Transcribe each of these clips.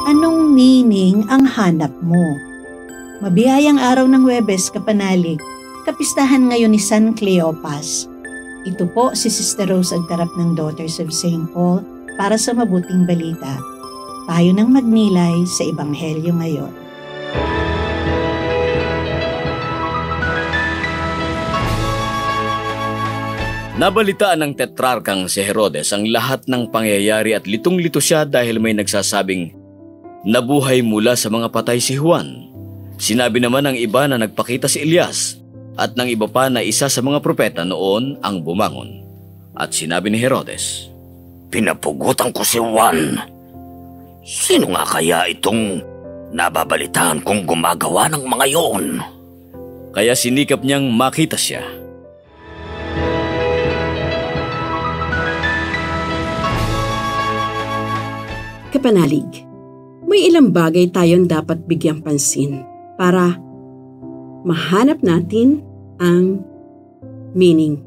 Anong meaning ang hanap mo? Mabiyayang araw ng Huwebes, kapanalig, kapistahan ngayon ni San Cleopas. Ito po si Sister Rose Agtarap ng Daughters of St. Paul para sa mabuting balita. Tayo nang magnilay sa Ebanghelyo ngayon. Nabalitaan ng tetrarkang si Herodes ang lahat ng pangyayari at litong-lito siya dahil may nagsasabing, nabuhay mula sa mga patay si Juan. Sinabi naman ng iba na nagpakita si Elias at ng iba pa na isa sa mga propeta noon ang bumangon. At sinabi ni Herodes, pinapugutan ko si Juan. Sino nga kaya itong nababalitaan kong gumagawa ng mga yon? Kaya sinikap niyang makita siya. Kapanalig, may ilang bagay tayong dapat bigyang pansin para mahanap natin ang meaning.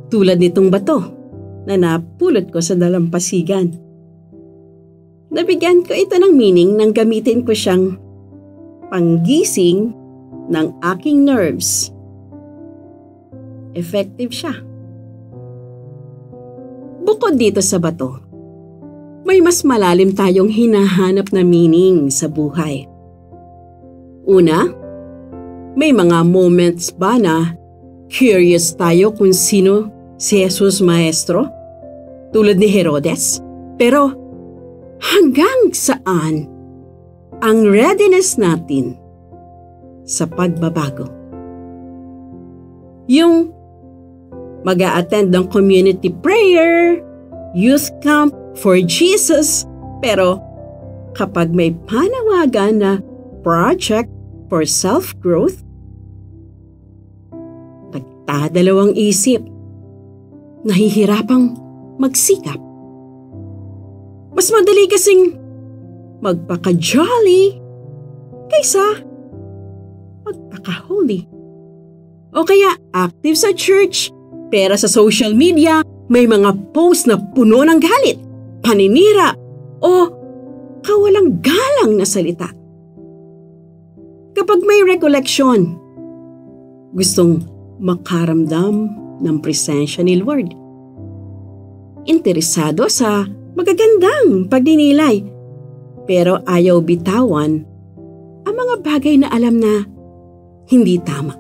Tulad nitong bato na napulot ko sa dalampasigan. Nabigyan ko ito ng meaning nang gamitin ko siyang panggising ng aking nerves. Effective siya. Bukod dito sa bato, may mas malalim tayong hinahanap na meaning sa buhay. Una, may mga moments ba na curious tayo kung sino si Jesus Maestro? Tulad ni Herodes? Pero hanggang saan ang readiness natin sa pagbabago? Yung mag-a-attend ng community prayer, youth camp for Jesus, pero kapag may panawagan na project for self-growth, nagdadalawang isip, nahihirapang magsikap. Mas madali kasing magpaka-jolly kaysa magpaka-holy. O kaya active sa church, pero sa social media may mga post na puno ng galit, paninira, o kawalang galang na salita. Kapag may recollection, gustong makaramdam ng presensya ni Lord. Interesado sa magagandang pagdinilay, pero ayaw bitawan ang mga bagay na alam na hindi tama.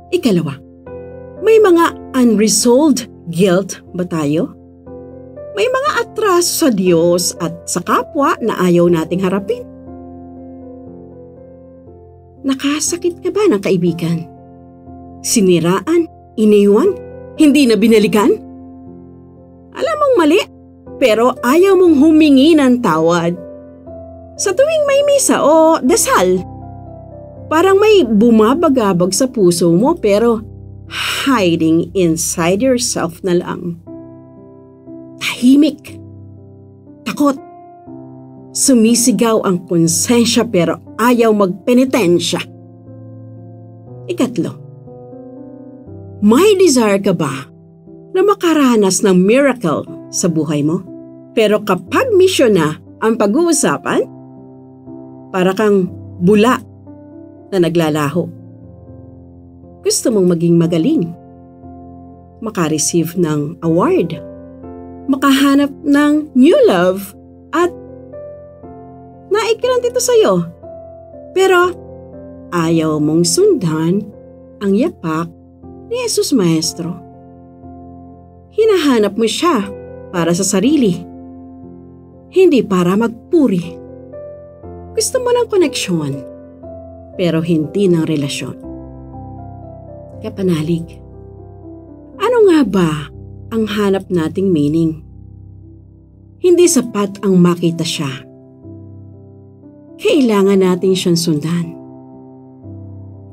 Ikalawa, may mga unresolved guilt ba tayo? May mga atraso sa Diyos at sa kapwa na ayaw nating harapin. Nakasakit ka ba ng kaibigan? Siniraan, iniwan, hindi na binalikan? Alam mong mali, pero ayaw mong humingi ng tawad. Sa tuwing may misa o dasal, parang may bumabagabag sa puso mo pero hiding inside yourself na lang. Tahimik, takot, sumisigaw ang konsensya pero ayaw magpenitensya. Ikatlo, may desire ka ba na makaranas ng miracle sa buhay mo? Pero kapag misyon na ang pag-uusapan, para kang bula na naglalaho. Gusto mong maging magaling, makareceive ng award, makahanap ng new love at naikiran dito sa'yo. Pero ayaw mong sundan ang yapak ni Jesus Maestro. Hinahanap mo siya para sa sarili, hindi para magpuri. Gusto mo ng koneksyon, pero hindi ng relasyon. Kapanalig, ano nga ba ang hanap nating meaning? Hindi sapat ang makita siya. Kailangan natin siyang sundan.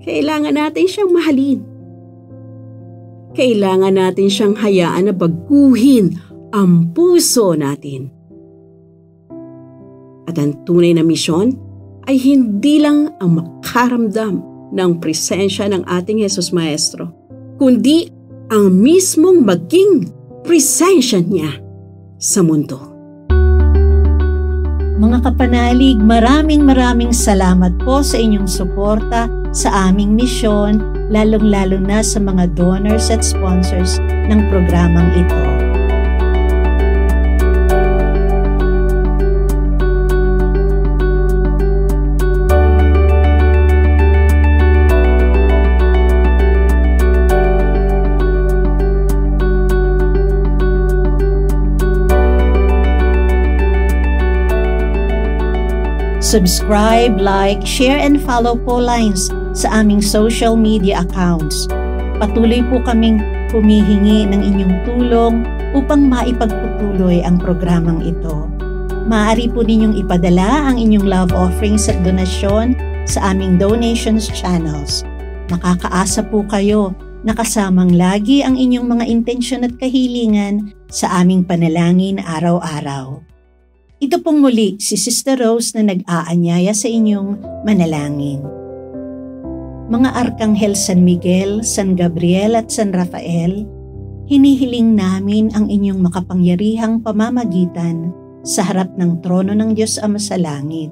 Kailangan natin siyang mahalin. Kailangan natin siyang hayaan na baguhin ang puso natin. At ang tunay na misyon ay hindi lang ang makaramdam ng presensya ng ating Jesus Maestro, kundi ang mismong maging presensya niya sa mundo. Mga kapanalig, maraming salamat po sa inyong suporta sa aming misyon, lalong-lalo na sa mga donors at sponsors ng programang ito. Subscribe, like, share, and follow po lines sa aming social media accounts. Patuloy po kaming humihingi ng inyong tulong upang maipagpatuloy ang programang ito. Maaari po ninyong ipadala ang inyong love offerings at donasyon sa aming donations channels. Makakaasa po kayo na kasamang lagi ang inyong mga intensyon at kahilingan sa aming panalangin araw-araw. Ito pong muli si Sister Rose na nag-aanyaya sa inyong manalangin. Mga Arkanghel San Miguel, San Gabriel at San Rafael, hinihiling namin ang inyong makapangyarihang pamamagitan sa harap ng trono ng Diyos Ama sa langit.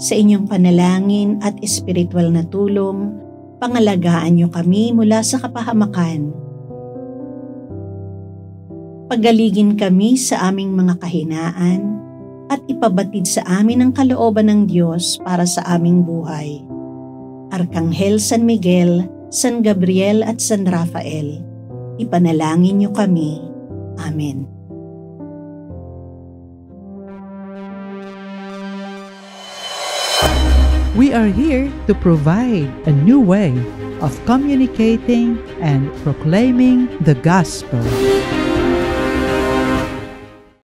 Sa inyong panalangin at espiritual na tulong, pangalagaan niyo kami mula sa kapahamakan. Pagaligin kami sa aming mga kahinaan, at ipabatid sa amin ang kalooban ng Diyos para sa aming buhay. Arkanghel San Miguel, San Gabriel at San Rafael, ipanalangin niyo kami. Amen. We are here to provide a new way of communicating and proclaiming the gospel.